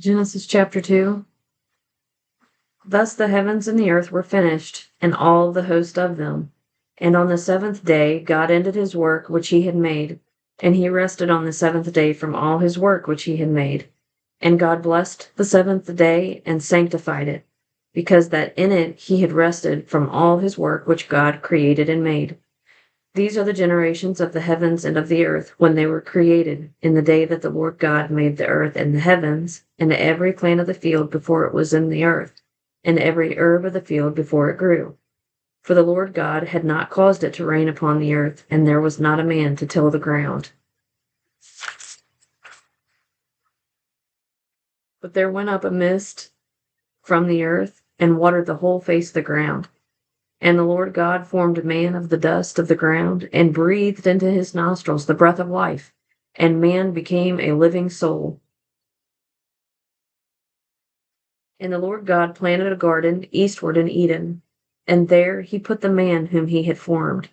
Genesis chapter 2. Thus the heavens and the earth were finished, and all the host of them. And on the seventh day God ended his work which he had made, and he rested on the seventh day from all his work which he had made. And God blessed the seventh day and sanctified it, because that in it he had rested from all his work which God created and made. These are the generations of the heavens and of the earth when they were created, in the day that the Lord God made the earth and the heavens, and every plant of the field before it was in the earth, and every herb of the field before it grew. For the Lord God had not caused it to rain upon the earth, and there was not a man to till the ground. But there went up a mist from the earth, and watered the whole face of the ground. And the Lord God formed man of the dust of the ground, and breathed into his nostrils the breath of life, and man became a living soul. And the Lord God planted a garden eastward in Eden, and there he put the man whom he had formed.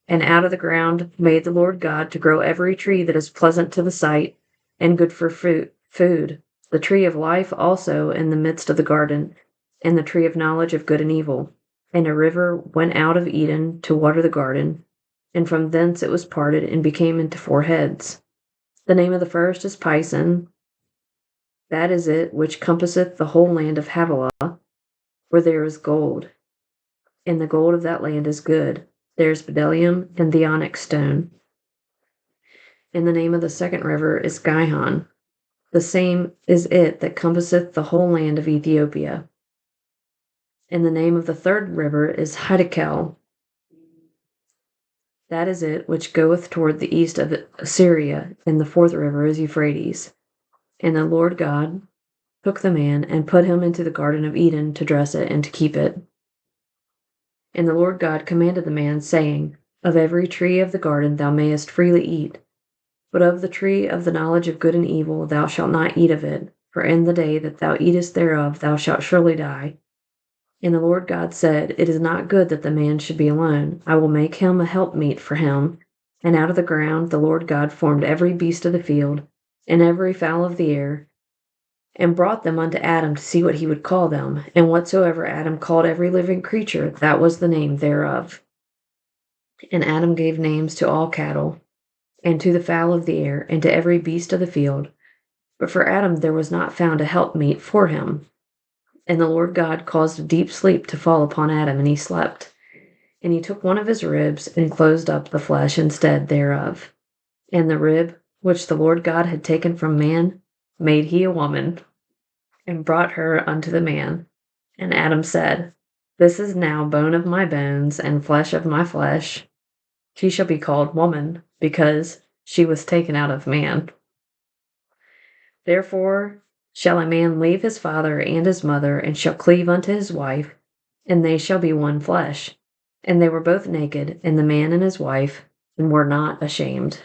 And out of the ground made the Lord God to grow every tree that is pleasant to the sight, and good for food, the tree of life also in the midst of the garden, and the tree of knowledge of good and evil. And a river went out of Eden to water the garden, and from thence it was parted and became into 4 heads. The name of the first is Pison. That is it which compasseth the whole land of Havilah, where there is gold. And the gold of that land is good. There is bdellium and the onyx stone. And the name of the second river is Gihon. The same is it that compasseth the whole land of Ethiopia. And the name of the third river is Hiddekel. That is it which goeth toward the east of Assyria, and the fourth river is Euphrates. And the Lord God took the man and put him into the garden of Eden to dress it and to keep it. And the Lord God commanded the man, saying, Of every tree of the garden thou mayest freely eat, but of the tree of the knowledge of good and evil thou shalt not eat of it, for in the day that thou eatest thereof thou shalt surely die. And the Lord God said, It is not good that the man should be alone. I will make him a helpmeet for him. And out of the ground the Lord God formed every beast of the field, and every fowl of the air, and brought them unto Adam to see what he would call them. And whatsoever Adam called every living creature, that was the name thereof. And Adam gave names to all cattle, and to the fowl of the air, and to every beast of the field. But for Adam there was not found a helpmeet for him. And the Lord God caused a deep sleep to fall upon Adam, and he slept. And he took one of his ribs, and closed up the flesh instead thereof. And the rib, which the Lord God had taken from man, made he a woman, and brought her unto the man. And Adam said, This is now bone of my bones, and flesh of my flesh. She shall be called woman, because she was taken out of man. Therefore shall a man leave his father and his mother, and shall cleave unto his wife, and they shall be one flesh. And they were both naked, and the man and his wife, and were not ashamed.